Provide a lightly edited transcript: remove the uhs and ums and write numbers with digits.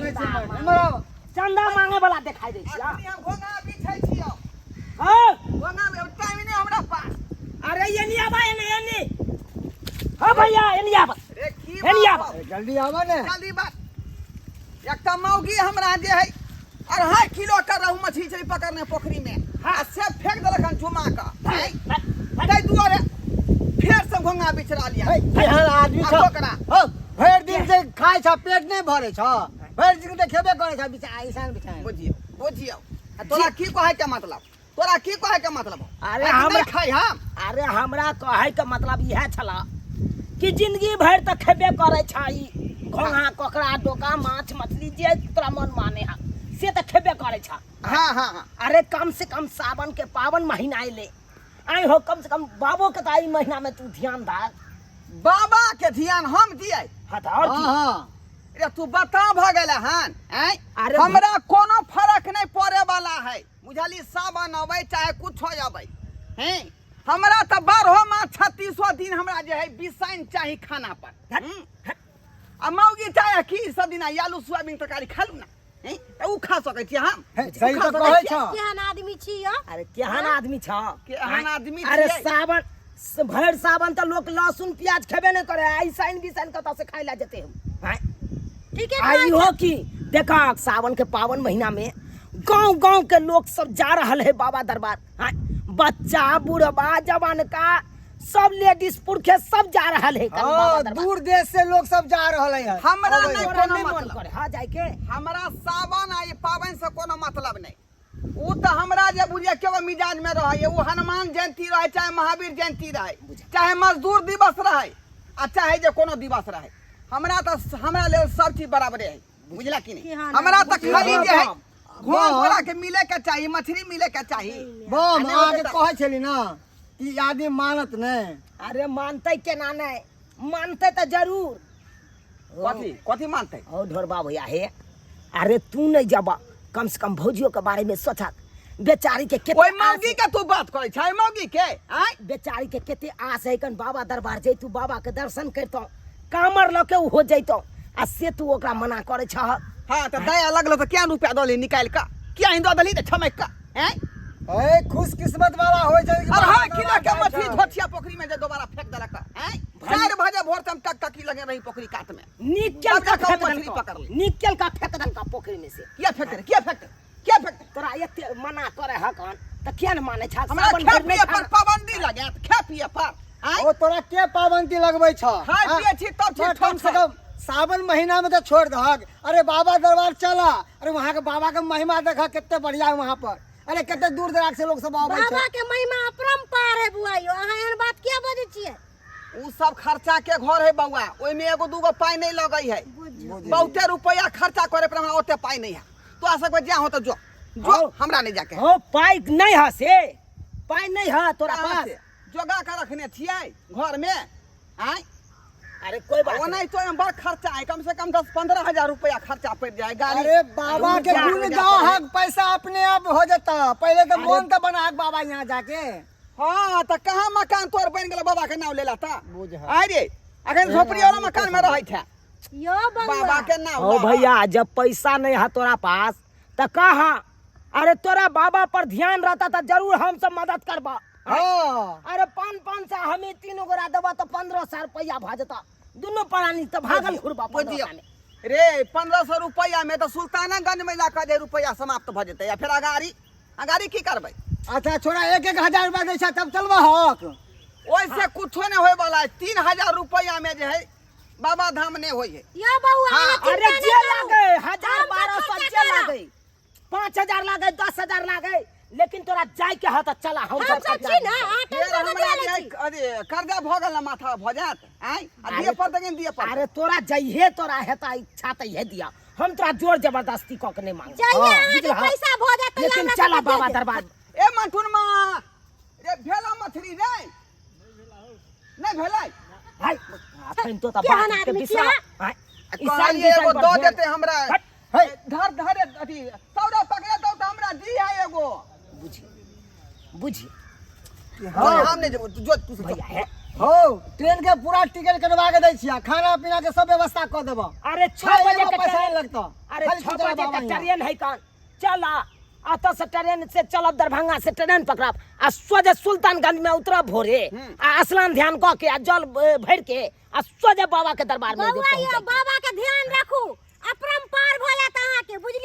मांगे छै हमरा चंदा मांगे वाला दिखाई दे छी अखनी हम घोंगा बिछै छियो हां घोंगा में टाइम नहीं हमरा पास अरे ये नहीं आबा ये नहीं हां भैया ये नहीं आबा रे की ये नहीं आबा जल्दी आवा ने जल्दी बात एकटा मौगी हमरा जे है 2.5 किलो का रहू मछली छै पकड़ने पोखरी में आ से फेंक देलखन झुमा का तै दुआरे फेर से घोंगा बिछरा लिया केहन आदमी छ ओकरा हो भरि दिन से खाय छ पेट नहीं भरे छ भरि दिन त खेबे करे छ बिचा ऐसान बिचा बुझियो तोरा की कहे के मतलब अरे हम हम खाई हम अरे हमरा कहे के मतलब यह छला कि जिंदगी भर तक खेबे करे छाई घोंगा कोकड़ा डोका माछ मछली जे तोरा मन माने हा से त खेबे करे छा हाँ अरे कम से कम सावन के पावन महीना आइले आई हो कम से कम बाबो के ताई महीना में तू ध्यान दार बाबा के ध्यान हम दिए हटाओ की हां रे तू बता भ गेला हन अरे हमरा कोनो फर्क नहीं पड़े वाला है बुझली सावन अबै चाहे कुछ हो जाबै हैं हमरा त 12 मास 36 दिन हमरा जे है बिसाइन चाही खाना पर आ मौगी चाहे की सब दिन आलू सोयाबीन तरकारी खालू ना हैं त उ खा सकै छी हम सही त कहै छ केहन आदमी छियो अरे केहन आदमी छ केहन आदमी अरे छियै? सावन भर सावन त लोग लहसुन प्याज खेबे नहीं करे ऐसाइन बिसाइन कत से खाइला जेते हम हैं ठीक है आई हो की देखा सावन के पावन महीना में गांव गांव के लोग सब जा रहल है बाबा दरबार हाँ? बच्चा बुढ़वा जवान का सब लेडीज पुरखे सब जा रहल है कल बाबा हां दरबार दूर देश से लोग सब जा रहले हैं हमरा अबै नहीं है। कोनो मन मतलब करे हाँ जाए के हमरा सावन आ ई पावन से कोनो मतलब नहीं उ त हमरा जे बुझिया केगो मिजाज में रहे उ हनुमान जयंती रहे चाहे महावीर जयंती रहे चाहे मजदूर दिवस रहे आ चाहे जे कोनो दिवस रहे हमरा ले सब चीज बराबरे है बुझला कि नहीं हाँ, हमरा त खाली जे है हाँ। घोड़ा घोड़ा के मिले के चाहिए मछली मिले के चाहिए बम आ आगे नहीं कहै छली ना कि आदमी मानत नहीं अरे मानते केना नहीं मानते तो जरूर कथी मानते और ढोरबा भैया है अरे तू नहीं जाबा कम से कम भौजियों के बारे में सोचा बेचारी के कोई केते मौगी के तू बात करे छै मौगी के आय बेचारी के केते आस है कन बाबा दरबार जैतू बाबा के दर्शन करतो कामर लके उ हो जैतो आ से तू ओकरा मना करे छ हां त दया लगलो त क्या रुपया दली निकाल का क्या हिंदो दली त छमक का हैं ए खुश किस्मत वाला होय छै कि और हां बाबा किला के दरबार मछली जाइ छै। धोतिया पोखरी में जे दोबारा फेंक देलक हैं 4 बजे भोर तक टकटकी लगे रही पोखरी काट में निकल का तब फेंक मछली दल पकड़ ली। निकल का फेंक दल का पोखरी में से क्या फेंकते तोरा एते मना करे हकन त क्या न माने छ हमरा सावन खे भर नहीं पिए पर खाना। पाबंदी लगे खे पिए पर हैं ओ तोरा के पाबंदी लगबै छ खाय हाँ? पिए छी तब छी कम से कम सावन महीना में तो छोड़ दहक अरे बाबा दरबार चला अरे वहाँ के बाबा के महिमा देखा कितने बढ़िया है वहाँ पर अरे कितने दूर दराज से लोग सब आवे बाबा छै के महिमा अपरंपार है बुआइयो अहाँ एहन बात किया बजै छियै उ सब खर्चा के घर है बउआ ओइ में एगो दूगो पाई नहीं लगई है बहुते रुपया खर्चा करे पर हमरा ओते पाई नहीं है तो आ सकबे जा हो तो जो आओ। हमरा नहीं जाके ओ पाई नहीं है से पाई नहीं है तोरा कहाँ पास से? जोगा के रखने छियै घर में आय अरे कोई बात वो नहीं नहीं तो एमे बड़ खर्चा है कम से कम 10-15 हजार रुपया खर्चा पड़ जाए गाड़ी अरे बाबा के जा, गुण जा, गाओ जा, हक पैसा अपने आप हो जाता पहले तो मोन तो बना हक बाबा यहाँ जाके हाँ तो कहाँ मकान तोर बन गेल बाबा के नाम ले लाता बुझ आय रे अखन झोपड़ी वाला मकान में रहै छै यो बाबा बउआ के नाम ओ भैया जब पैसा नहीं है तोरा पास तो कहा अरे तोरा बाबा पर ध्यान रहता तो जरूर हम सब मदद करबा हाँ अरे 500 से हमें 3 गोरा देबा तो 1500 रुपया भा जता दोनों प्राणी तो भागल खुरबा बुझियो रे 1500 रुपया में तो सुल्तानगंज में जाकर जे रुपया समाप्त भ जेतै या फिर अगाड़ी की करबै अच्छा छोड़ा 1,000 रुपया दै छै तब चलबा हक ओइसे कुछो नहीं होय वाला है 3000 रुपया में जे है बाबा धाम नहीं होय है यो बउआ हाँ, अहाँ अरे चिंता जे नहीं लागे करू। 1000 1200 हम सब जे खर्चा लागे 5000 लागे 10000 लागे लेकिन तोरा जाय के हाथ चला हम हम सब सब छी ना अहाँ फेर टेंशन हमरा नहीं जे ले है छी अरे कर्जा भ गेल ना माथा भ जात आय आ दिए पर तक दिए पर अरे तोरा जइहे तोरा हेता इच्छा त हे दिया हम तोरा जोर जबरदस्ती क के नहीं मांग जाइए हाँ, अहाँ के बुझलहा? पैसा भ जात लेकिन चला बाबा दरबार ए मंथुन मां रे भेला मछली रे नहीं भेलै हाय अखन तो केहन बात के आदमी विश्वास छियै? हाय कहलिए एगो दो देते हमरा हट, है धर धरे अथी सौदा पकड़े तो हमरा दी है एगो बुझी बुझी हाँ हम नहीं जो तू भैया है हो ट्रेन के पूरा टिकट कटवा के दै छिया, खाना पीना के सब व्यवस्था कर देबो। अरे 6 बजे के पैसा नहीं ट्रेन लगता। अरे खाली 6 सोचला बजे बाबा के यहाँ। ट्रेन है कान चला अत से ट्रेन से चलब दरभंगा से ट्रेन पकड़ब आ सोजे सुल्तानगंज में उतरब भोरे आ स्नान ध्यान कऽ के आ जल भर के आ सोजे बाबा के दरबार में बउआ यो बाबा के ध्यान रखू, अपरंपार भ जात अहाँ के, बुझलियै।